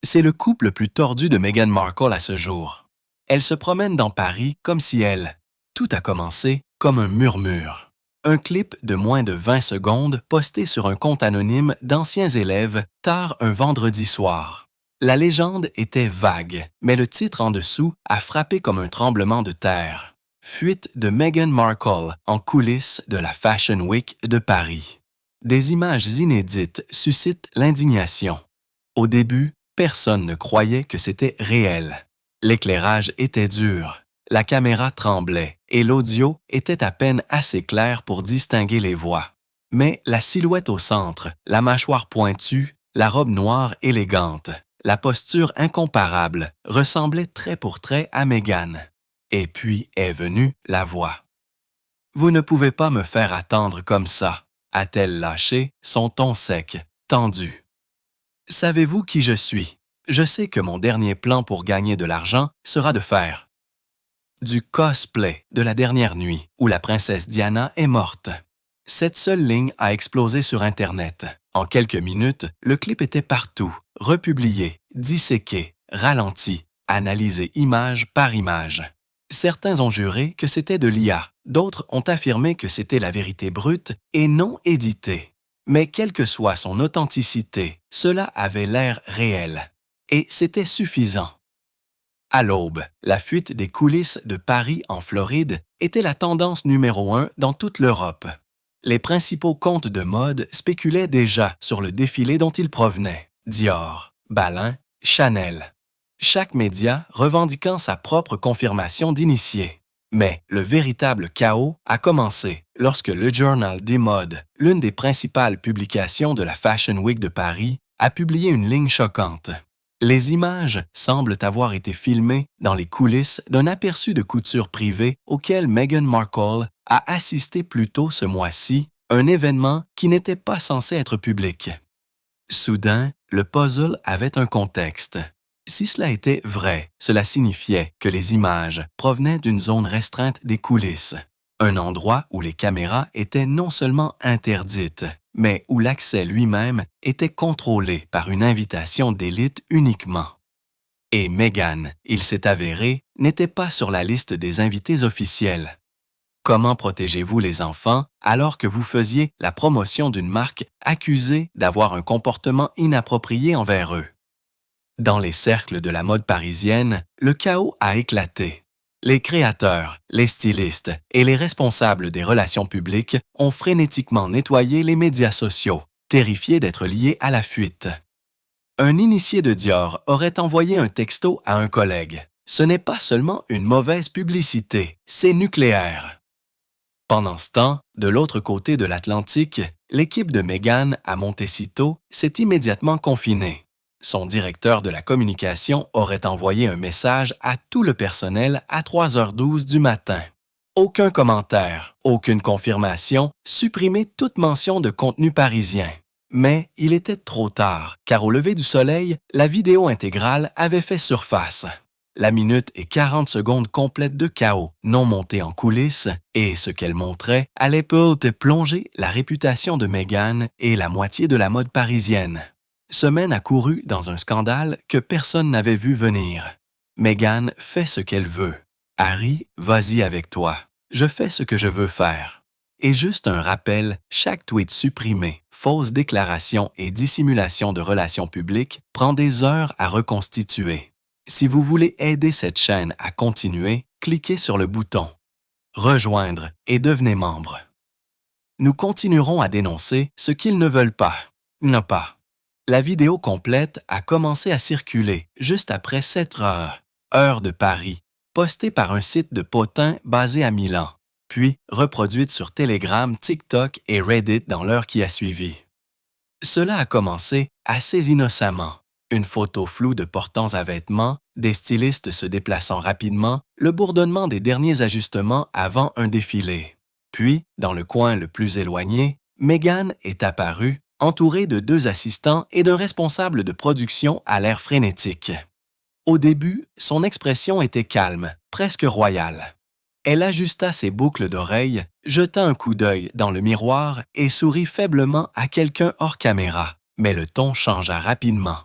C'est le couple le plus tordu de Meghan Markle à ce jour. Elle se promène dans Paris comme si tout a commencé comme un murmure. Un clip de moins de 20 secondes posté sur un compte anonyme d'anciens élèves tard un vendredi soir. La légende était vague, mais le titre en dessous a frappé comme un tremblement de terre. Fuite de Meghan Markle en coulisses de la Fashion Week de Paris. Des images inédites suscitent l'indignation. Au début, personne ne croyait que c'était réel. L'éclairage était dur, la caméra tremblait et l'audio était à peine assez clair pour distinguer les voix. Mais la silhouette au centre, la mâchoire pointue, la robe noire élégante, la posture incomparable ressemblait trait pour trait à Meghan. Et puis est venue la voix. « Vous ne pouvez pas me faire attendre comme ça », a-t-elle lâché, son ton sec, tendu. « Savez-vous qui je suis? Je sais que mon dernier plan pour gagner de l'argent sera de faire du cosplay de la dernière nuit où la princesse Diana est morte. » Cette seule ligne a explosé sur Internet. En quelques minutes, le clip était partout, republié, disséqué, ralenti, analysé image par image. Certains ont juré que c'était de l'IA, d'autres ont affirmé que c'était la vérité brute et non éditée. Mais quelle que soit son authenticité, cela avait l'air réel. Et c'était suffisant. À l'aube, la fuite des coulisses de Paris en Floride était la tendance numéro 1 dans toute l'Europe. Les principaux comptes de mode spéculaient déjà sur le défilé dont ils provenaient. Dior, Balmain, Chanel. Chaque média revendiquant sa propre confirmation d'initié. Mais le véritable chaos a commencé lorsque le Journal des modes, l'une des principales publications de la Fashion Week de Paris, a publié une ligne choquante. Les images semblent avoir été filmées dans les coulisses d'un aperçu de couture privée auquel Meghan Markle a assisté plus tôt ce mois-ci, un événement qui n'était pas censé être public. Soudain, le puzzle avait un contexte. Si cela était vrai, cela signifiait que les images provenaient d'une zone restreinte des coulisses, un endroit où les caméras étaient non seulement interdites, mais où l'accès lui-même était contrôlé par une invitation d'élite uniquement. Et Meghan, il s'est avéré, n'était pas sur la liste des invités officiels. Comment protégez-vous les enfants alors que vous faisiez la promotion d'une marque accusée d'avoir un comportement inapproprié envers eux? Dans les cercles de la mode parisienne, le chaos a éclaté. Les créateurs, les stylistes et les responsables des relations publiques ont frénétiquement nettoyé les médias sociaux, terrifiés d'être liés à la fuite. Un initié de Dior aurait envoyé un texto à un collègue. Ce n'est pas seulement une mauvaise publicité, c'est nucléaire. Pendant ce temps, de l'autre côté de l'Atlantique, l'équipe de Meghan à Montecito s'est immédiatement confinée. Son directeur de la communication aurait envoyé un message à tout le personnel à 3h12 du matin. Aucun commentaire, aucune confirmation, supprimer toute mention de contenu parisien. Mais il était trop tard, car au lever du soleil, la vidéo intégrale avait fait surface. La minute et 40 secondes complètes de chaos, non montées en coulisses, et ce qu'elle montrait allait peu plonger la réputation de Meghan et la moitié de la mode parisienne. Semaine a couru dans un scandale que personne n'avait vu venir. Meghan fait ce qu'elle veut. Harry, vas-y avec toi. Je fais ce que je veux faire. Et juste un rappel, chaque tweet supprimé, fausse déclaration et dissimulation de relations publiques prend des heures à reconstituer. Si vous voulez aider cette chaîne à continuer, cliquez sur le bouton « Rejoindre » et devenez membre. Nous continuerons à dénoncer ce qu'ils ne veulent pas. Non pas. La vidéo complète a commencé à circuler juste après 7 heures, heure de Paris, postée par un site de potins basé à Milan, puis reproduite sur Telegram, TikTok et Reddit dans l'heure qui a suivi. Cela a commencé assez innocemment. Une photo floue de portants à vêtements, des stylistes se déplaçant rapidement, le bourdonnement des derniers ajustements avant un défilé. Puis, dans le coin le plus éloigné, Meghan est apparue, entourée de 2 assistants et d'un responsable de production à l'air frénétique. Au début, son expression était calme, presque royale. Elle ajusta ses boucles d'oreilles, jeta un coup d'œil dans le miroir et sourit faiblement à quelqu'un hors caméra, mais le ton changea rapidement.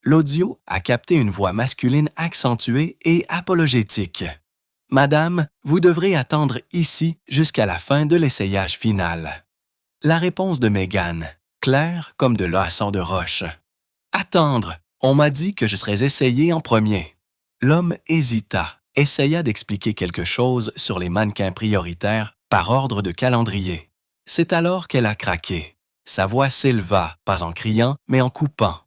L'audio a capté une voix masculine accentuée et apologétique. « Madame, vous devrez attendre ici jusqu'à la fin de l'essayage final. » La réponse de Meghan, claire comme de l'eau de roche. « Attendre! On m'a dit que je serais essayé en premier. » L'homme hésita, essaya d'expliquer quelque chose sur les mannequins prioritaires par ordre de calendrier. C'est alors qu'elle a craqué. Sa voix s'éleva, pas en criant, mais en coupant.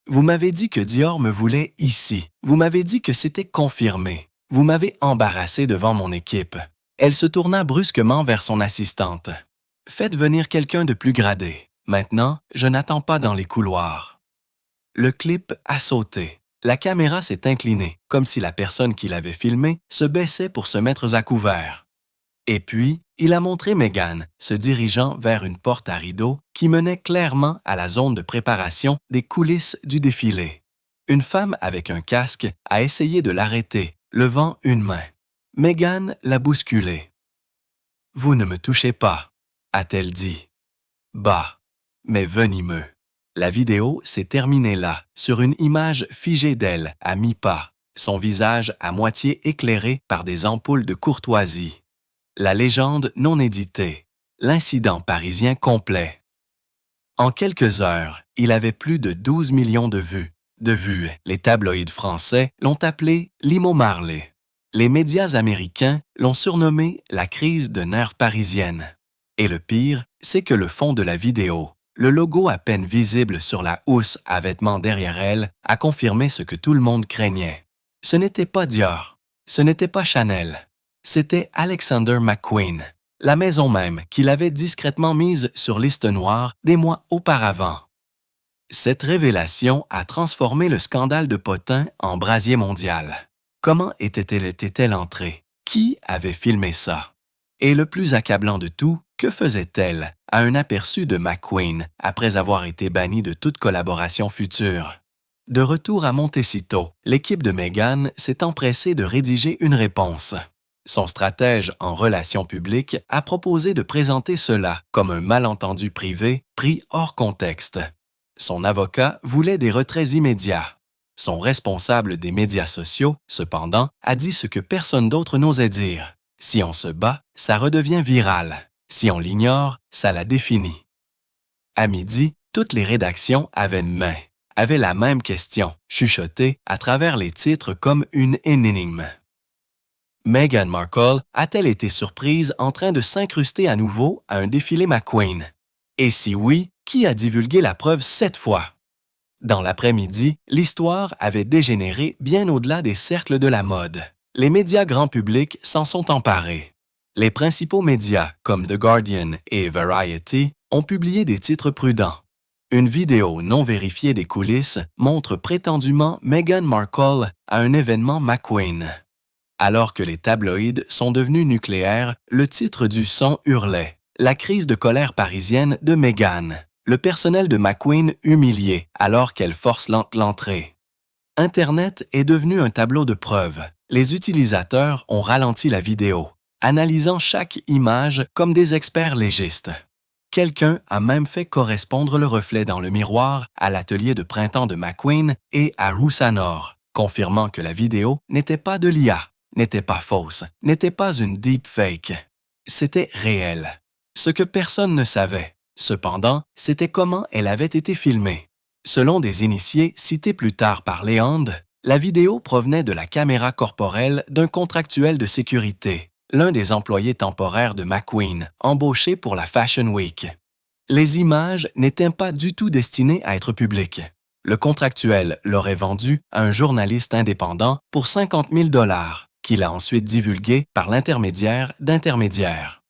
« Vous m'avez dit que Dior me voulait ici. Vous m'avez dit que c'était confirmé. Vous m'avez embarrassé devant mon équipe. » Elle se tourna brusquement vers son assistante. « Faites venir quelqu'un de plus gradé. Maintenant, je n'attends pas dans les couloirs. » Le clip a sauté. La caméra s'est inclinée, comme si la personne qui l'avait filmé se baissait pour se mettre à couvert. Et puis, il a montré Meghan se dirigeant vers une porte à rideaux qui menait clairement à la zone de préparation des coulisses du défilé. Une femme avec un casque a essayé de l'arrêter, levant une main. Meghan l'a bousculée. « Vous ne me touchez pas », a-t-elle dit. Bas, mais venimeux. La vidéo s'est terminée là, sur une image figée d'elle à mi-pas, son visage à moitié éclairé par des ampoules de courtoisie. La légende non éditée, l'incident parisien complet. En quelques heures, il avait plus de 12 millions de vues. Les tabloïds français l'ont appelé Limo Marley. Les médias américains l'ont surnommé la crise de nerfs parisienne. Et le pire, c'est que le fond de la vidéo, le logo à peine visible sur la housse à vêtements derrière elle, a confirmé ce que tout le monde craignait. Ce n'était pas Dior, ce n'était pas Chanel, c'était Alexander McQueen, la maison même qui l'avait discrètement mise sur liste noire des mois auparavant. Cette révélation a transformé le scandale de Potin en brasier mondial. Comment était-elle entrée? Qui avait filmé ça? Et le plus accablant de tout, que faisait-elle à un aperçu de McQueen après avoir été bannie de toute collaboration future? De retour à Montecito, l'équipe de Meghan s'est empressée de rédiger une réponse. Son stratège en relations publiques a proposé de présenter cela comme un malentendu privé pris hors contexte. Son avocat voulait des retraits immédiats. Son responsable des médias sociaux, cependant, a dit ce que personne d'autre n'osait dire. Si on se bat, ça redevient viral. Si on l'ignore, ça la définit. À midi, toutes les rédactions avaient la même question, chuchotée à travers les titres comme une énigme. Meghan Markle a-t-elle été surprise en train de s'incruster à nouveau à un défilé McQueen? Et si oui, qui a divulgué la preuve cette fois? Dans l'après-midi, l'histoire avait dégénéré bien au-delà des cercles de la mode. Les médias grand public s'en sont emparés. Les principaux médias, comme The Guardian et Variety, ont publié des titres prudents. Une vidéo non vérifiée des coulisses montre prétendument Meghan Markle à un événement McQueen. Alors que les tabloïds sont devenus nucléaires, le titre du son hurlait « La crise de colère parisienne de Meghan ». Le personnel de McQueen humilié alors qu'elle force l'entrée. Internet est devenu un tableau de preuves. Les utilisateurs ont ralenti la vidéo, analysant chaque image comme des experts légistes. Quelqu'un a même fait correspondre le reflet dans le miroir à l'atelier de printemps de McQueen et à Roussanor, confirmant que la vidéo n'était pas de l'IA, n'était pas fausse, n'était pas une deepfake. C'était réel. Ce que personne ne savait. Cependant, c'était comment elle avait été filmée. Selon des initiés cités plus tard par Léande, la vidéo provenait de la caméra corporelle d'un contractuel de sécurité, l'un des employés temporaires de McQueen, embauché pour la Fashion Week. Les images n'étaient pas du tout destinées à être publiques. Le contractuel l'aurait vendu à un journaliste indépendant pour 50 000 $, qu'il a ensuite divulgué par l'intermédiaire d'intermédiaires.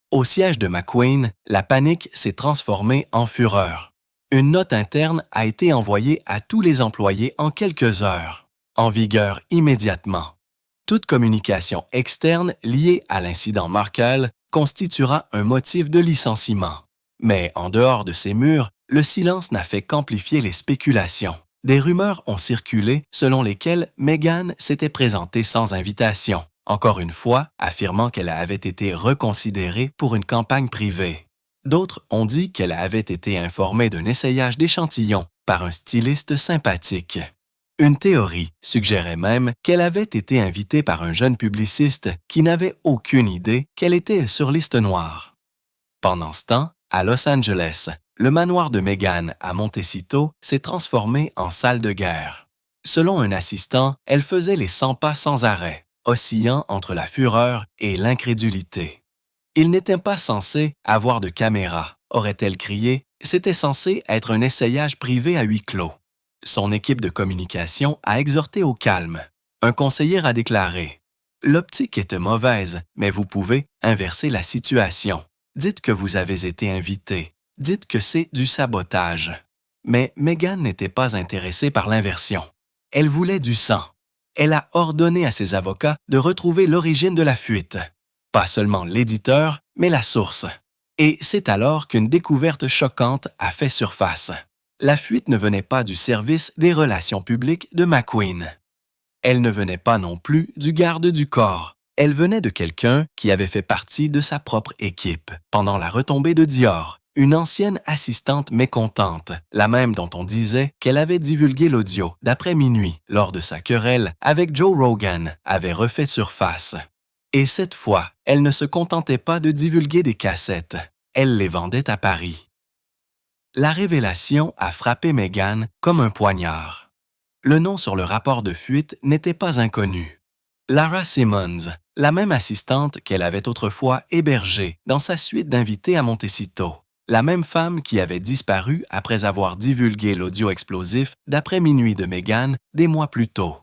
Au siège de McQueen, la panique s'est transformée en fureur. Une note interne a été envoyée à tous les employés en quelques heures, en vigueur immédiatement. Toute communication externe liée à l'incident Markle constituera un motif de licenciement. Mais en dehors de ces murs, le silence n'a fait qu'amplifier les spéculations. Des rumeurs ont circulé selon lesquelles Meghan s'était présentée sans invitation, encore une fois affirmant qu'elle avait été reconsidérée pour une campagne privée. D'autres ont dit qu'elle avait été informée d'un essayage d'échantillons par un styliste sympathique. Une théorie suggérait même qu'elle avait été invitée par un jeune publiciste qui n'avait aucune idée qu'elle était sur liste noire. Pendant ce temps, à Los Angeles, le manoir de Meghan à Montecito s'est transformé en salle de guerre. Selon un assistant, elle faisait les 100 pas sans arrêt, oscillant entre la fureur et l'incrédulité. Il n'était pas censé avoir de caméra, aurait-elle crié. C'était censé être un essayage privé à huis clos. Son équipe de communication a exhorté au calme. Un conseiller a déclaré « L'optique était mauvaise, mais vous pouvez inverser la situation. Dites que vous avez été invité. Dites que c'est du sabotage. » Mais Meghan n'était pas intéressée par l'inversion. Elle voulait du sang. Elle a ordonné à ses avocats de retrouver l'origine de la fuite. Pas seulement l'éditeur, mais la source. Et c'est alors qu'une découverte choquante a fait surface. La fuite ne venait pas du service des relations publiques de McQueen. Elle ne venait pas non plus du garde du corps. Elle venait de quelqu'un qui avait fait partie de sa propre équipe pendant la retombée de Dior, une ancienne assistante mécontente, la même dont on disait qu'elle avait divulgué l'audio d'après minuit lors de sa querelle avec Joe Rogan, avait refait surface. Et cette fois, elle ne se contentait pas de divulguer des cassettes, elle les vendait à Paris. La révélation a frappé Meghan comme un poignard. Le nom sur le rapport de fuite n'était pas inconnu. Lara Simmons, la même assistante qu'elle avait autrefois hébergée dans sa suite d'invités à Montecito, la même femme qui avait disparu après avoir divulgué l'audio explosif d'après minuit de Meghan des mois plus tôt.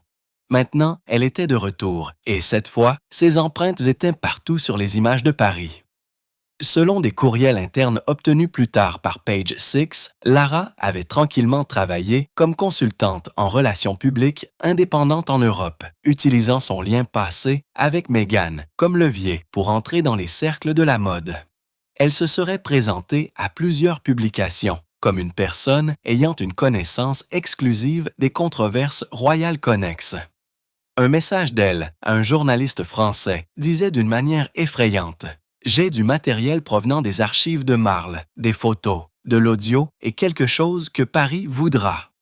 Maintenant, elle était de retour et cette fois, ses empreintes étaient partout sur les images de Paris. Selon des courriels internes obtenus plus tard par Page Six, Lara avait tranquillement travaillé comme consultante en relations publiques indépendante en Europe, utilisant son lien passé avec Meghan comme levier pour entrer dans les cercles de la mode. Elle se serait présentée à plusieurs publications, comme une personne ayant une connaissance exclusive des controverses royales connexes. Un message d'elle à un journaliste français disait d'une manière effrayante « J'ai du matériel provenant des archives de Marle, des photos, de l'audio et quelque chose que Paris voudra. »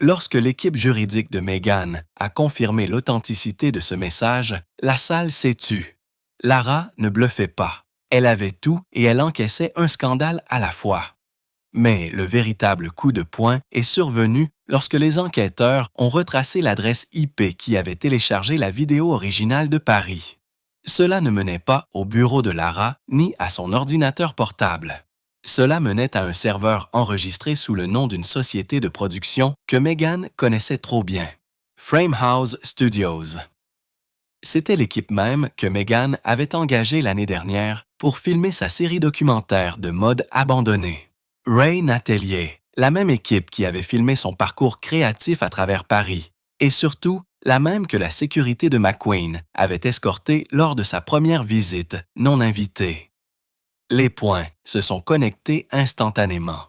Lorsque l'équipe juridique de Meghan a confirmé l'authenticité de ce message, la salle s'est tue. Lara ne bluffait pas. Elle avait tout et elle encaissait un scandale à la fois. Mais le véritable coup de poing est survenu lorsque les enquêteurs ont retracé l'adresse IP qui avait téléchargé la vidéo originale de Paris. Cela ne menait pas au bureau de Lara ni à son ordinateur portable. Cela menait à un serveur enregistré sous le nom d'une société de production que Meghan connaissait trop bien, Framehouse Studios. C'était l'équipe même que Meghan avait engagée l'année dernière pour filmer sa série documentaire de mode abandonnée. Ray Natelier, la même équipe qui avait filmé son parcours créatif à travers Paris, et surtout la même que la sécurité de McQueen avait escorté lors de sa première visite non invitée. Les points se sont connectés instantanément.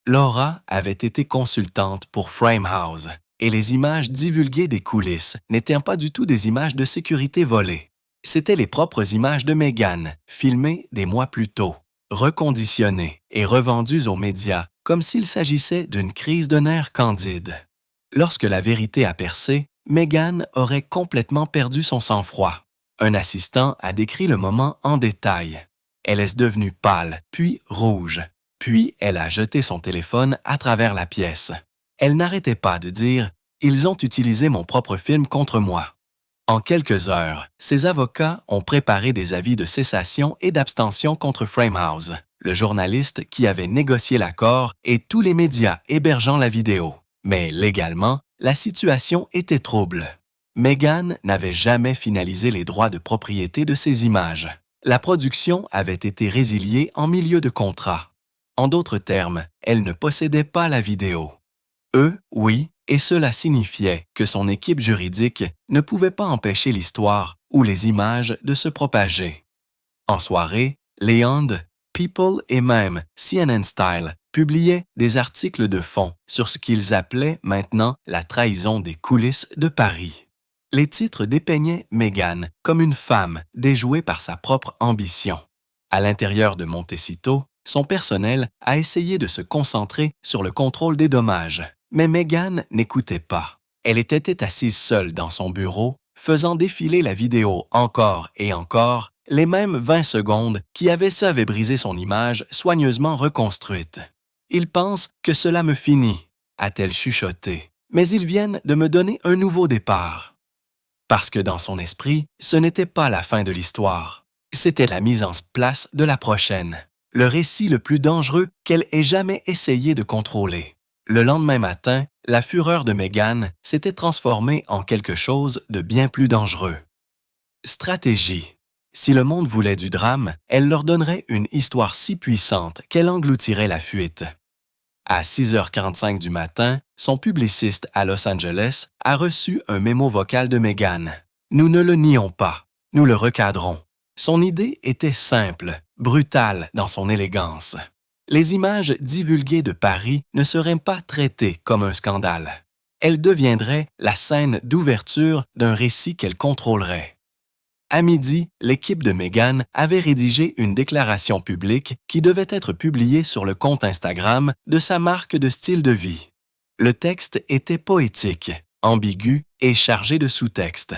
Laura avait été consultante pour Framehouse et les images divulguées des coulisses n'étaient pas du tout des images de sécurité volées. C'étaient les propres images de Meghan, filmées des mois plus tôt, reconditionnées et revendues aux médias comme s'il s'agissait d'une crise de nerfs candide. Lorsque la vérité a percé, Meghan aurait complètement perdu son sang-froid. Un assistant a décrit le moment en détail. Elle est devenue pâle, puis rouge. Puis elle a jeté son téléphone à travers la pièce. Elle n'arrêtait pas de dire « Ils ont utilisé mon propre film contre moi ». En quelques heures, ses avocats ont préparé des avis de cessation et d'abstention contre Framehouse, le journaliste qui avait négocié l'accord et tous les médias hébergeant la vidéo. Mais légalement, la situation était trouble. Meghan n'avait jamais finalisé les droits de propriété de ces images. La production avait été résiliée en milieu de contrat. En d'autres termes, elle ne possédait pas la vidéo. Eux, oui, et cela signifiait que son équipe juridique ne pouvait pas empêcher l'histoire ou les images de se propager. En soirée, Leonde, People et même CNN Style publiaient des articles de fond sur ce qu'ils appelaient maintenant la trahison des coulisses de Paris. Les titres dépeignaient Meghan comme une femme déjouée par sa propre ambition. À l'intérieur de Montecito, Son personnel a essayé de se concentrer sur le contrôle des dommages, mais Meghan n'écoutait pas. Elle était assise seule dans son bureau, faisant défiler la vidéo encore et encore, les mêmes 20 secondes qui avaient brisé son image soigneusement reconstruite. « Ils pensent que cela me finit », a-t-elle chuchoté, « mais ils viennent de me donner un nouveau départ. » Parce que dans son esprit, ce n'était pas la fin de l'histoire. C'était la mise en place de la prochaine, le récit le plus dangereux qu'elle ait jamais essayé de contrôler. Le lendemain matin, la fureur de Meghan s'était transformée en quelque chose de bien plus dangereux. Stratégie. Si le monde voulait du drame, elle leur donnerait une histoire si puissante qu'elle engloutirait la fuite. À 6h45 du matin, son publiciste à Los Angeles a reçu un mémo vocal de Meghan. « Nous ne le nions pas, nous le recadrons. » Son idée était simple, brutale dans son élégance. Les images divulguées de Paris ne seraient pas traitées comme un scandale. Elles deviendraient la scène d'ouverture d'un récit qu'elle contrôlerait. À midi, l'équipe de Meghan avait rédigé une déclaration publique qui devait être publiée sur le compte Instagram de sa marque de style de vie. Le texte était poétique, ambigu et chargé de sous-textes.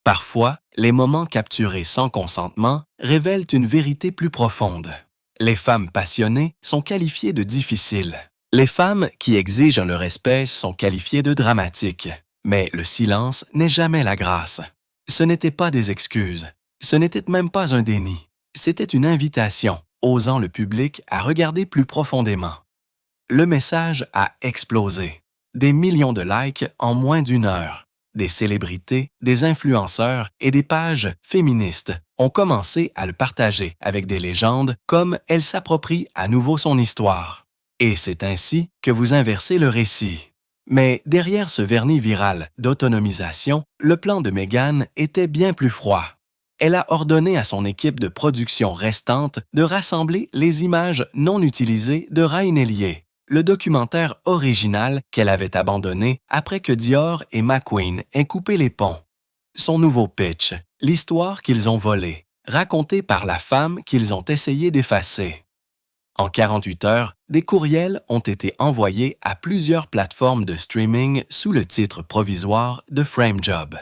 Parfois, les moments capturés sans consentement révèlent une vérité plus profonde. Les femmes passionnées sont qualifiées de difficiles. Les femmes qui exigent leur espèce sont qualifiées de dramatiques. Mais le silence n'est jamais la grâce. Ce n'étaient pas des excuses. Ce n'était même pas un déni. C'était une invitation, osant le public à regarder plus profondément. Le message a explosé. Des millions de likes en moins d'une heure. Des célébrités, des influenceurs et des pages féministes ont commencé à le partager avec des légendes comme elle s'approprie à nouveau son histoire. Et c'est ainsi que vous inversez le récit. Mais derrière ce vernis viral d'autonomisation, le plan de Meghan était bien plus froid. Elle a ordonné à son équipe de production restante de rassembler les images non utilisées de Rainelier, le documentaire original qu'elle avait abandonné après que Dior et McQueen aient coupé les ponts. Son nouveau pitch, l'histoire qu'ils ont volée, racontée par la femme qu'ils ont essayé d'effacer. En 48 heures, des courriels ont été envoyés à plusieurs plateformes de streaming sous le titre provisoire de Frame Job.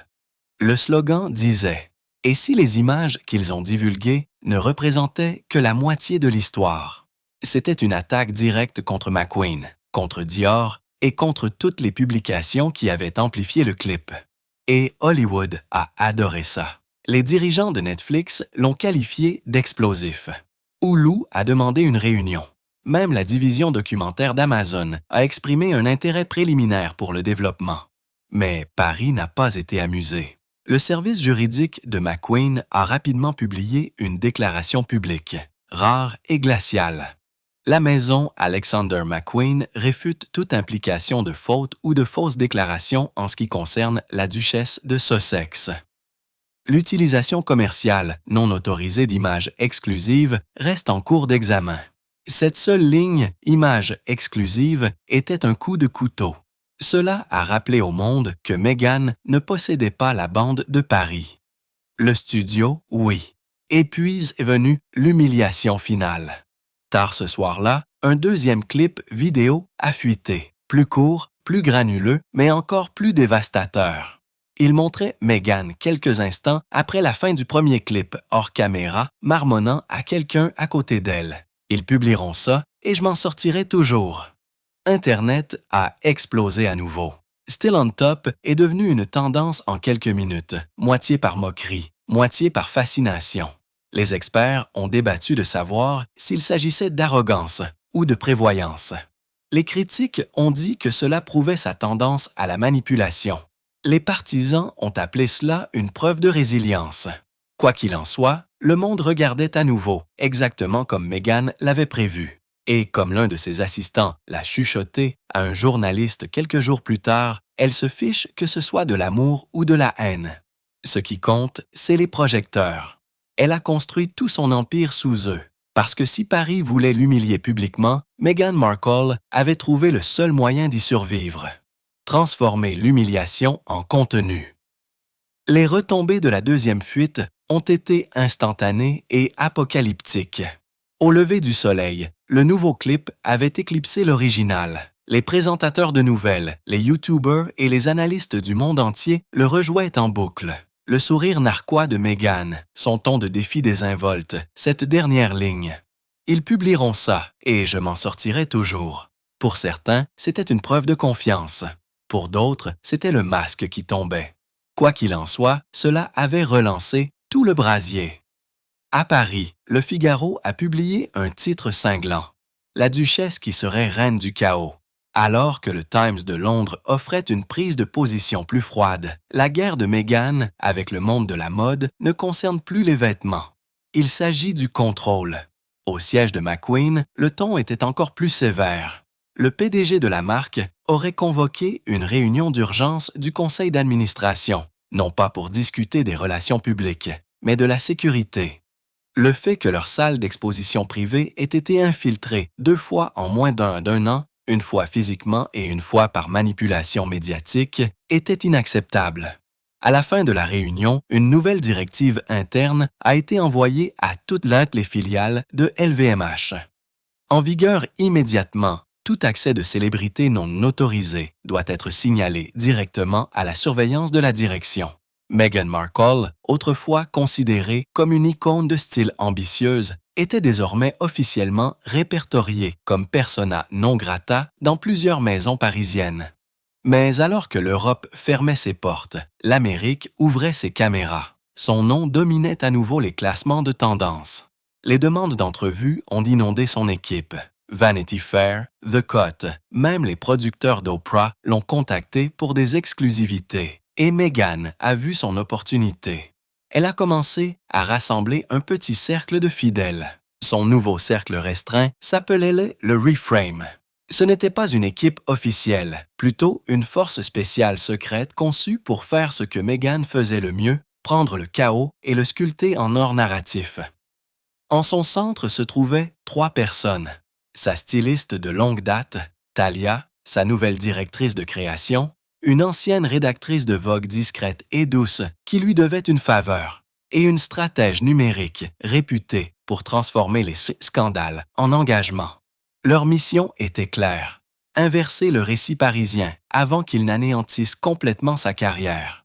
Le slogan disait « Et si les images qu'ils ont divulguées ne représentaient que la moitié de l'histoire ?» C'était une attaque directe contre McQueen, contre Dior et contre toutes les publications qui avaient amplifié le clip. Et Hollywood a adoré ça. Les dirigeants de Netflix l'ont qualifié d'explosif. Hulu a demandé une réunion. Même la division documentaire d'Amazon a exprimé un intérêt préliminaire pour le développement. Mais Paris n'a pas été amusé. Le service juridique de McQueen a rapidement publié une déclaration publique, rare et glaciale. La maison Alexander McQueen réfute toute implication de faute ou de fausses déclarations en ce qui concerne la duchesse de Sussex. L'utilisation commerciale non autorisée d'images exclusives reste en cours d'examen. Cette seule ligne « Images exclusives » était un coup de couteau. Cela a rappelé au monde que Meghan ne possédait pas la bande de Paris. Le studio, oui. Et puis est venue l'humiliation finale. Tard ce soir-là, un deuxième clip vidéo a fuité, plus court, plus granuleux, mais encore plus dévastateur. Il montrait Meghan quelques instants après la fin du premier clip hors caméra, marmonnant à quelqu'un à côté d'elle. Ils publieront ça et je m'en sortirai toujours. Internet a explosé à nouveau. Still on Top est devenu une tendance en quelques minutes, moitié par moquerie, moitié par fascination. Les experts ont débattu de savoir s'il s'agissait d'arrogance ou de prévoyance. Les critiques ont dit que cela prouvait sa tendance à la manipulation. Les partisans ont appelé cela une preuve de résilience. Quoi qu'il en soit, le monde regardait à nouveau, exactement comme Meghan l'avait prévu. Et comme l'un de ses assistants l'a chuchoté à un journaliste quelques jours plus tard, elle se fiche que ce soit de l'amour ou de la haine. Ce qui compte, c'est les projecteurs. Elle a construit tout son empire sous eux, parce que si Paris voulait l'humilier publiquement, Meghan Markle avait trouvé le seul moyen d'y survivre. Transformer l'humiliation en contenu. Les retombées de la deuxième fuite ont été instantanées et apocalyptiques. Au lever du soleil, le nouveau clip avait éclipsé l'original. Les présentateurs de nouvelles, les YouTubers et les analystes du monde entier le rejouaient en boucle. Le sourire narquois de Meghan, son ton de défi désinvolte, cette dernière ligne. Ils publieront ça, et je m'en sortirai toujours. Pour certains, c'était une preuve de confiance. Pour d'autres, c'était le masque qui tombait. Quoi qu'il en soit, cela avait relancé tout le brasier. À Paris, Le Figaro a publié un titre cinglant. La duchesse qui serait reine du chaos. Alors que le Times de Londres offrait une prise de position plus froide, la guerre de Meghan avec le monde de la mode ne concerne plus les vêtements. Il s'agit du contrôle. Au siège de McQueen, le ton était encore plus sévère. Le PDG de la marque aurait convoqué une réunion d'urgence du conseil d'administration, non pas pour discuter des relations publiques, mais de la sécurité. Le fait que leur salle d'exposition privée ait été infiltrée 2 fois en moins d'un an, une fois physiquement et une fois par manipulation médiatique, était inacceptable. À la fin de la réunion, une nouvelle directive interne a été envoyée à toutes les filiales de LVMH. En vigueur immédiatement, tout accès de célébrités non autorisées doit être signalé directement à la surveillance de la direction. Meghan Markle, autrefois considérée comme une icône de style ambitieuse, était désormais officiellement répertoriée comme persona non grata dans plusieurs maisons parisiennes. Mais alors que l'Europe fermait ses portes, l'Amérique ouvrait ses caméras. Son nom dominait à nouveau les classements de tendance. Les demandes d'entrevues ont inondé son équipe. Vanity Fair, The Cut, même les producteurs d'Oprah l'ont contacté pour des exclusivités. Et Meghan a vu son opportunité. Elle a commencé à rassembler un petit cercle de fidèles. Son nouveau cercle restreint s'appelait le Reframe. Ce n'était pas une équipe officielle, plutôt une force spéciale secrète conçue pour faire ce que Meghan faisait le mieux, prendre le chaos et le sculpter en or narratif. En son centre se trouvaient 3 personnes. Sa styliste de longue date, Talia, sa nouvelle directrice de création, une ancienne rédactrice de Vogue discrète et douce qui lui devait une faveur, et une stratège numérique réputée pour transformer les scandales en engagements. Leur mission était claire, inverser le récit parisien avant qu'il n'anéantisse complètement sa carrière.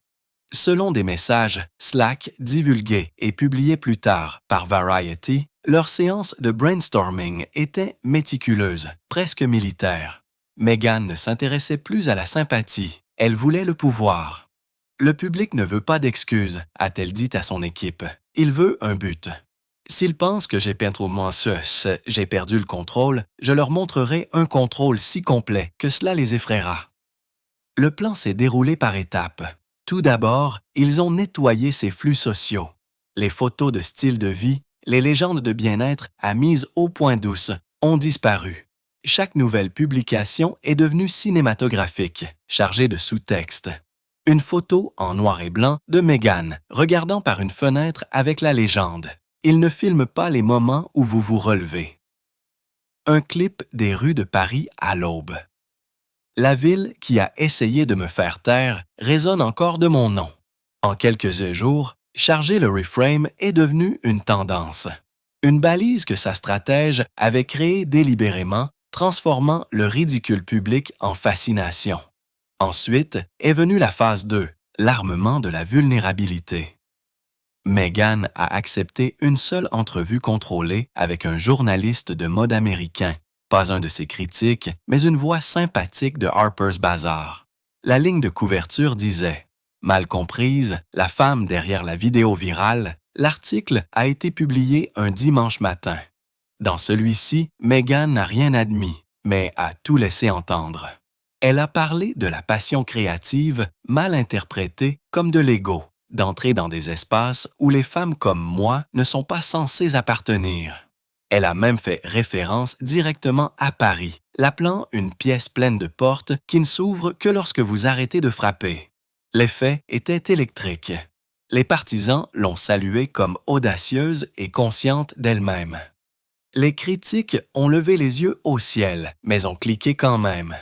Selon des messages Slack divulgués et publiés plus tard par Variety, leur séance de brainstorming était méticuleuse, presque militaire. Meghan ne s'intéressait plus à la sympathie, elle voulait le pouvoir. Le public ne veut pas d'excuses, a-t-elle dit à son équipe. Il veut un but. S'ils pensent que j'ai perdu le contrôle, je leur montrerai un contrôle si complet que cela les effraiera. Le plan s'est déroulé par étapes. Tout d'abord, ils ont nettoyé ses flux sociaux. Les photos de style de vie, les légendes de bien-être à mise au point douce ont disparu. Chaque nouvelle publication est devenue cinématographique, chargée de sous-textes. Une photo en noir et blanc de Meghan, regardant par une fenêtre avec la légende. Il ne filme pas les moments où vous vous relevez. Un clip des rues de Paris à l'aube. La ville qui a essayé de me faire taire résonne encore de mon nom. En quelques jours, charger le reframe est devenu une tendance. Une balise que sa stratège avait créée délibérément, transformant le ridicule public en fascination. Ensuite est venue la phase 2, l'armement de la vulnérabilité. Meghan a accepté une seule entrevue contrôlée avec un journaliste de mode américain, pas un de ses critiques, mais une voix sympathique de Harper's Bazaar. La ligne de couverture disait « Mal comprise, la femme derrière la vidéo virale », l'article a été publié un dimanche matin. Dans celui-ci, Meghan n'a rien admis, mais a tout laissé entendre. Elle a parlé de la passion créative mal interprétée comme de l'ego, d'entrer dans des espaces où les femmes comme moi ne sont pas censées appartenir. Elle a même fait référence directement à Paris, l'appelant une pièce pleine de portes qui ne s'ouvrent que lorsque vous arrêtez de frapper. L'effet était électrique. Les partisans l'ont saluée comme audacieuse et consciente d'elle-même. Les critiques ont levé les yeux au ciel, mais ont cliqué quand même.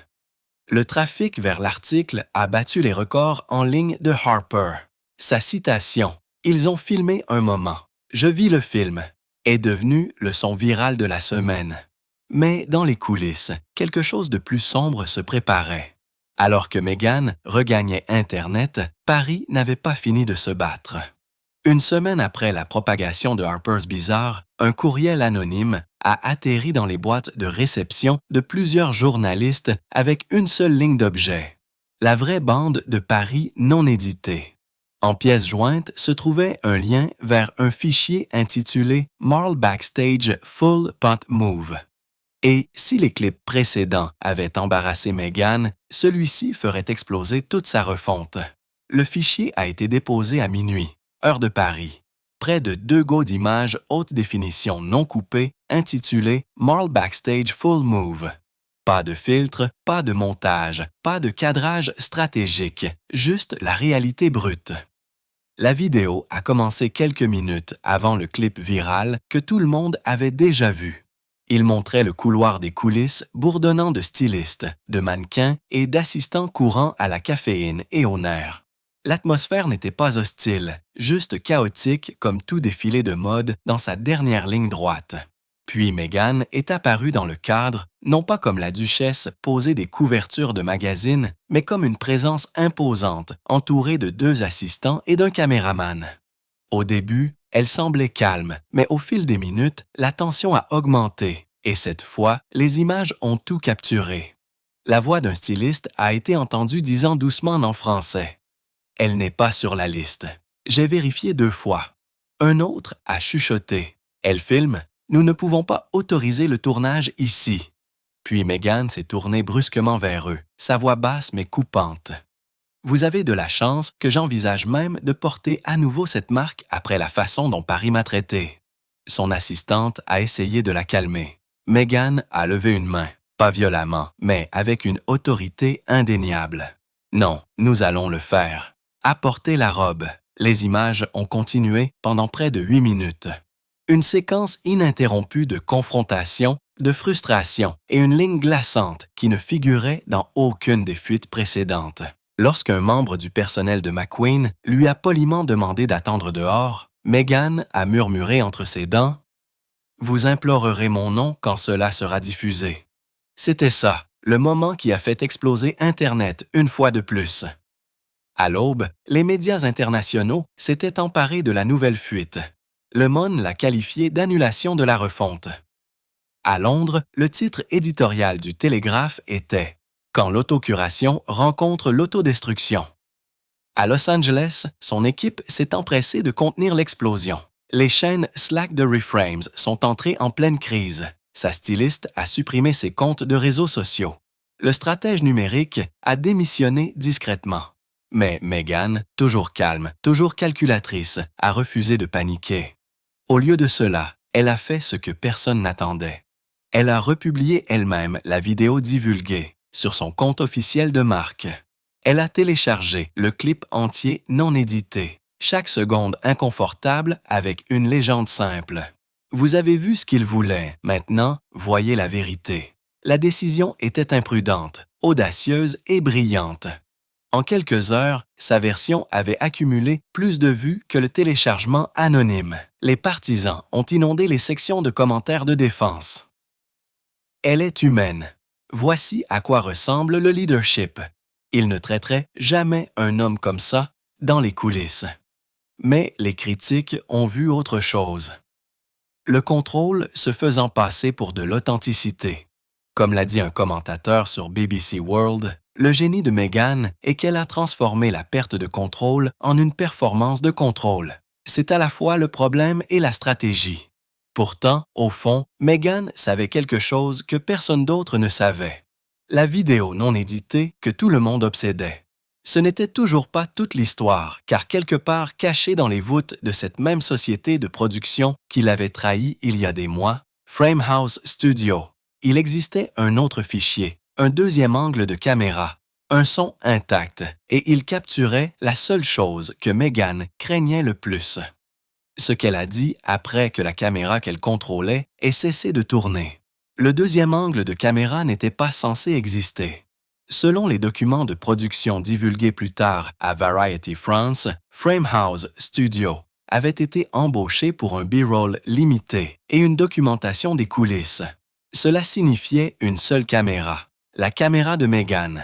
Le trafic vers l'article a battu les records en ligne de Harper. Sa citation « Ils ont filmé un moment. Je vis le film. est devenu le son viral de la semaine. Mais dans les coulisses, quelque chose de plus sombre se préparait. Alors que Meghan regagnait Internet, Paris n'avait pas fini de se battre. Une semaine après la propagation de Harper's Bazaar, un courriel anonyme a atterri dans les boîtes de réception de plusieurs journalistes avec une seule ligne d'objet. La vraie bande de Paris non éditée. En pièce jointe se trouvait un lien vers un fichier intitulé Marl Backstage Full Punt Move. Et si les clips précédents avaient embarrassé Meghan, celui-ci ferait exploser toute sa refonte. Le fichier a été déposé à minuit, heure de Paris. Près de 2 go d'images haute définition non coupées intitulées Marl Backstage Full Move. Pas de filtre, pas de montage, pas de cadrage stratégique, juste la réalité brute. La vidéo a commencé quelques minutes avant le clip viral que tout le monde avait déjà vu. Il montrait le couloir des coulisses bourdonnant de stylistes, de mannequins et d'assistants courant à la caféine et au nerf. L'atmosphère n'était pas hostile, juste chaotique comme tout défilé de mode dans sa dernière ligne droite. Puis Meghan est apparue dans le cadre, non pas comme la duchesse posée des couvertures de magazines, mais comme une présence imposante, entourée de 2 assistants et d'un caméraman. Au début, elle semblait calme, mais au fil des minutes, la tension a augmenté, et cette fois, les images ont tout capturé. La voix d'un styliste a été entendue disant doucement en français. « Elle n'est pas sur la liste. J'ai vérifié 2 fois. » Un autre a chuchoté. « Elle filme. Nous ne pouvons pas autoriser le tournage ici. » Puis Meghan s'est tournée brusquement vers eux, sa voix basse mais coupante. Vous avez de la chance que j'envisage même de porter à nouveau cette marque après la façon dont Paris m'a traité. Son assistante a essayé de la calmer. Meghan a levé une main, pas violemment, mais avec une autorité indéniable. Non, nous allons le faire. Apportez la robe. Les images ont continué pendant près de 8 minutes. Une séquence ininterrompue de confrontation, de frustration et une ligne glaçante qui ne figurait dans aucune des fuites précédentes. Lorsqu'un membre du personnel de McQueen lui a poliment demandé d'attendre dehors, Meghan a murmuré entre ses dents « Vous implorerez mon nom quand cela sera diffusé. » C'était ça, le moment qui a fait exploser Internet une fois de plus. À l'aube, les médias internationaux s'étaient emparés de la nouvelle fuite. Le Monde l'a qualifié d'annulation de la refonte. À Londres, le titre éditorial du Télégraphe était « Quand l'autocuration rencontre l'autodestruction ». À Los Angeles, son équipe s'est empressée de contenir l'explosion. Les chaînes Slack de Reframes sont entrées en pleine crise. Sa styliste a supprimé ses comptes de réseaux sociaux. Le stratège numérique a démissionné discrètement. Mais Meghan, toujours calme, toujours calculatrice, a refusé de paniquer. Au lieu de cela, elle a fait ce que personne n'attendait. Elle a republié elle-même la vidéo divulguée sur son compte officiel de marque. Elle a téléchargé le clip entier non édité, chaque seconde inconfortable avec une légende simple. Vous avez vu ce qu'il voulait, maintenant, voyez la vérité. La décision était imprudente, audacieuse et brillante. En quelques heures, sa version avait accumulé plus de vues que le téléchargement anonyme. Les partisans ont inondé les sections de commentaires de défense. Elle est humaine. Voici à quoi ressemble le leadership. Il ne traiterait jamais un homme comme ça dans les coulisses. Mais les critiques ont vu autre chose. Le contrôle se faisant passer pour de l'authenticité. Comme l'a dit un commentateur sur BBC World, le génie de Meghan est qu'elle a transformé la perte de contrôle en une performance de contrôle. C'est à la fois le problème et la stratégie. Pourtant, au fond, Meghan savait quelque chose que personne d'autre ne savait. La vidéo non éditée que tout le monde obsédait. Ce n'était toujours pas toute l'histoire, car quelque part cachée dans les voûtes de cette même société de production qui l'avait trahi il y a des mois, Framehouse Studio, il existait un autre fichier, un deuxième angle de caméra, un son intact, et il capturait la seule chose que Meghan craignait le plus. Ce qu'elle a dit après que la caméra qu'elle contrôlait ait cessé de tourner. Le deuxième angle de caméra n'était pas censé exister. Selon les documents de production divulgués plus tard à Variety France, Framehouse Studio avait été embauchée pour un B-roll limité et une documentation des coulisses. Cela signifiait une seule caméra, la caméra de Meghan.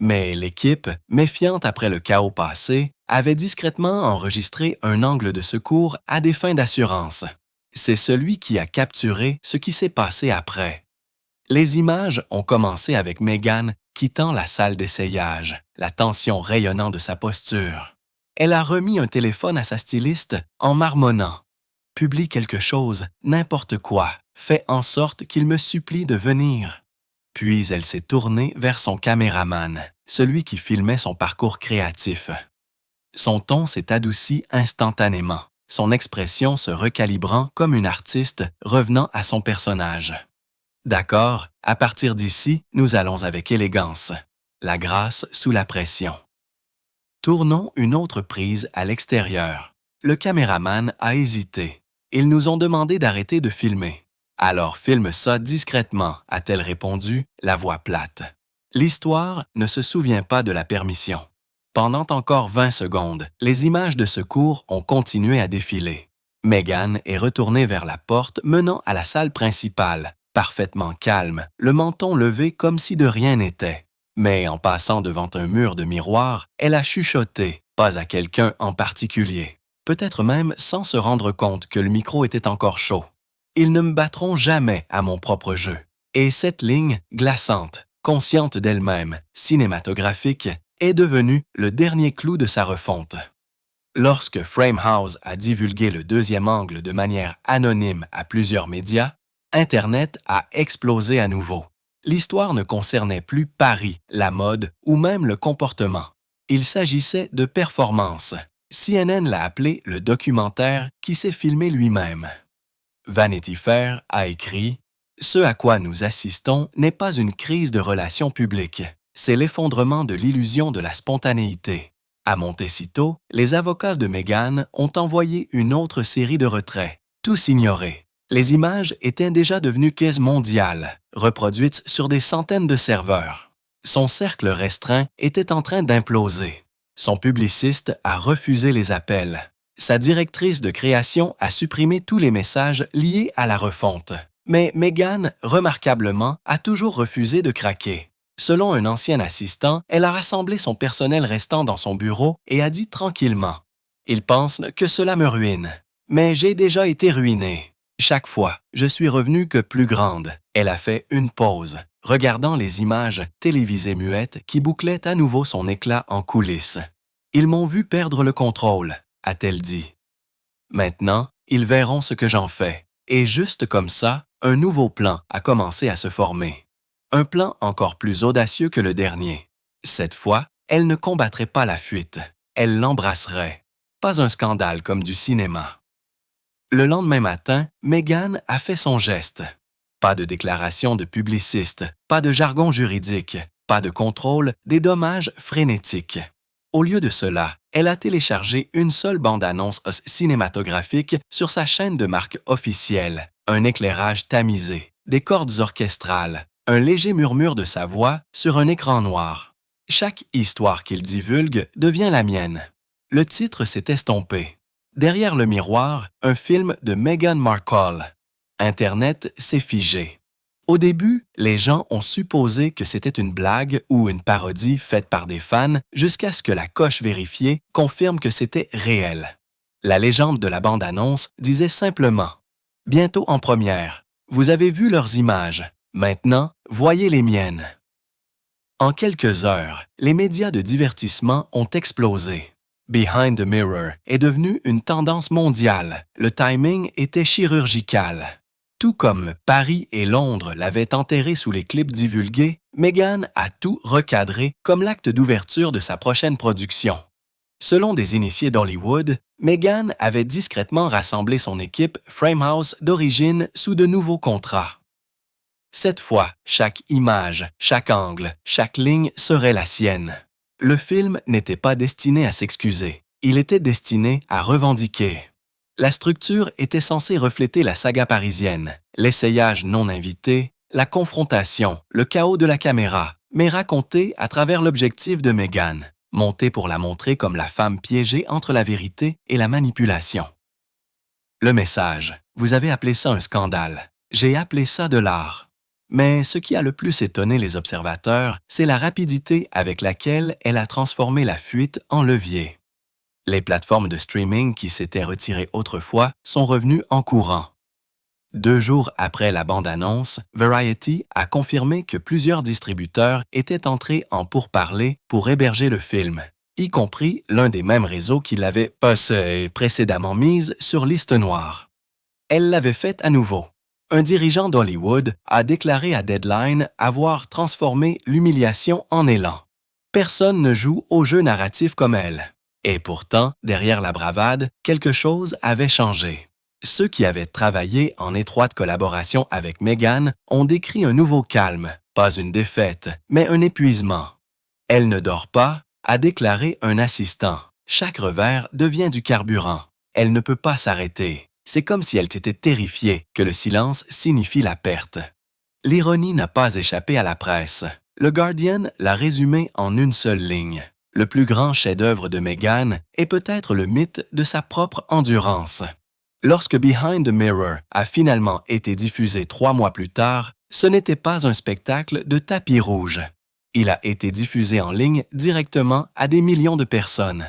Mais l'équipe, méfiante après le chaos passé, avait discrètement enregistré un angle de secours à des fins d'assurance. C'est celui qui a capturé ce qui s'est passé après. Les images ont commencé avec Meghan quittant la salle d'essayage, la tension rayonnant de sa posture. Elle a remis un téléphone à sa styliste en marmonnant. « Publie quelque chose, n'importe quoi, fais en sorte qu'il me supplie de venir. » Puis elle s'est tournée vers son caméraman, celui qui filmait son parcours créatif. Son ton s'est adouci instantanément, son expression se recalibrant comme une artiste revenant à son personnage. D'accord, à partir d'ici, nous allons avec élégance. La grâce sous la pression. Tournons une autre prise à l'extérieur. Le caméraman a hésité. Ils nous ont demandé d'arrêter de filmer. Alors filme ça discrètement, a-t-elle répondu, la voix plate. L'histoire ne se souvient pas de la permission. Pendant encore 20 secondes, les images de secours ont continué à défiler. Meghan est retournée vers la porte menant à la salle principale, parfaitement calme, le menton levé comme si de rien n'était. Mais en passant devant un mur de miroirs, elle a chuchoté, pas à quelqu'un en particulier. Peut-être même sans se rendre compte que le micro était encore chaud. Ils ne me battront jamais à mon propre jeu. Et cette ligne, glaçante, consciente d'elle-même, cinématographique, est devenue le dernier clou de sa refonte. Lorsque Framehouse a divulgué le deuxième angle de manière anonyme à plusieurs médias, Internet a explosé à nouveau. L'histoire ne concernait plus Paris, la mode ou même le comportement. Il s'agissait de performance. CNN l'a appelé le documentaire qui s'est filmé lui-même. Vanity Fair a écrit « Ce à quoi nous assistons n'est pas une crise de relations publiques, c'est l'effondrement de l'illusion de la spontanéité. » À Montecito, les avocats de Meghan ont envoyé une autre série de retraits, tous ignorés. Les images étaient déjà devenues caisses mondiales, reproduites sur des centaines de serveurs. Son cercle restreint était en train d'imploser. Son publiciste a refusé les appels. Sa directrice de création a supprimé tous les messages liés à la refonte. Mais Meghan, remarquablement, a toujours refusé de craquer. Selon un ancien assistant, elle a rassemblé son personnel restant dans son bureau et a dit tranquillement « Ils pensent que cela me ruine, mais j'ai déjà été ruinée. » Chaque fois, je suis revenue que plus grande. Elle a fait une pause, regardant les images télévisées muettes qui bouclaient à nouveau son éclat en coulisses. « Ils m'ont vu perdre le contrôle, » a-t-elle dit. Maintenant, ils verront ce que j'en fais. Et juste comme ça, un nouveau plan a commencé à se former. Un plan encore plus audacieux que le dernier. Cette fois, elle ne combattrait pas la fuite. Elle l'embrasserait. Pas un scandale comme du cinéma. Le lendemain matin, Meghan a fait son geste. Pas de déclaration de publiciste, pas de jargon juridique, pas de contrôle des dommages frénétiques. Au lieu de cela, elle a téléchargé une seule bande-annonce cinématographique sur sa chaîne de marque officielle, un éclairage tamisé, des cordes orchestrales, un léger murmure de sa voix sur un écran noir. Chaque histoire qu'il divulgue devient la mienne. Le titre s'est estompé. Derrière le miroir, un film de Meghan Markle. Internet s'est figé. Au début, les gens ont supposé que c'était une blague ou une parodie faite par des fans jusqu'à ce que la coche vérifiée confirme que c'était réel. La légende de la bande-annonce disait simplement « Bientôt en première, vous avez vu leurs images, maintenant, voyez les miennes. » En quelques heures, les médias de divertissement ont explosé. Behind the Mirror est devenu une tendance mondiale. Le timing était chirurgical. Tout comme Paris et Londres l'avaient enterré sous les clips divulgués, Meghan a tout recadré comme l'acte d'ouverture de sa prochaine production. Selon des initiés d'Hollywood, Meghan avait discrètement rassemblé son équipe Framehouse d'origine sous de nouveaux contrats. Cette fois, chaque image, chaque angle, chaque ligne serait la sienne. Le film n'était pas destiné à s'excuser, il était destiné à revendiquer. La structure était censée refléter la saga parisienne, l'essayage non invité, la confrontation, le chaos de la caméra, mais racontée à travers l'objectif de Meghan, montée pour la montrer comme la femme piégée entre la vérité et la manipulation. Le message. Vous avez appelé ça un scandale. J'ai appelé ça de l'art. Mais ce qui a le plus étonné les observateurs, c'est la rapidité avec laquelle elle a transformé la fuite en levier. Les plateformes de streaming qui s'étaient retirées autrefois sont revenues en courant. 2 jours après la bande-annonce, Variety a confirmé que plusieurs distributeurs étaient entrés en pourparlers pour héberger le film, y compris l'un des mêmes réseaux qui l'avait précédemment mise sur liste noire. Elle l'avait fait à nouveau. Un dirigeant d'Hollywood a déclaré à Deadline avoir transformé l'humiliation en élan. Personne ne joue au jeu narratif comme elle. Et pourtant, derrière la bravade, quelque chose avait changé. Ceux qui avaient travaillé en étroite collaboration avec Meghan ont décrit un nouveau calme, pas une défaite, mais un épuisement. Elle ne dort pas, a déclaré un assistant. Chaque revers devient du carburant. Elle ne peut pas s'arrêter. C'est comme si elle était terrifiée que le silence signifie la perte. L'ironie n'a pas échappé à la presse. Le Guardian l'a résumé en une seule ligne. Le plus grand chef-d'œuvre de Meghan est peut-être le mythe de sa propre endurance. Lorsque Behind the Mirror a finalement été diffusé 3 mois plus tard, ce n'était pas un spectacle de tapis rouge. Il a été diffusé en ligne directement à des millions de personnes.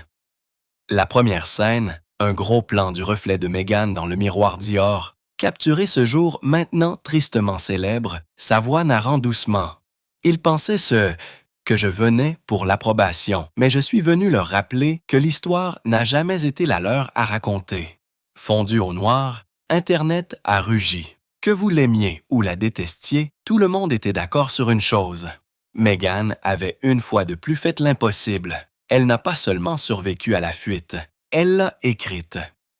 La première scène, un gros plan du reflet de Meghan dans le miroir Dior, capturait ce jour maintenant tristement célèbre, sa voix narrant doucement. Il pensait que je venais pour l'approbation, mais je suis venu leur rappeler que l'histoire n'a jamais été la leur à raconter. Fondu au noir, Internet a rugi. Que vous l'aimiez ou la détestiez, tout le monde était d'accord sur une chose. Meghan avait une fois de plus fait l'impossible. Elle n'a pas seulement survécu à la fuite, elle l'a écrite.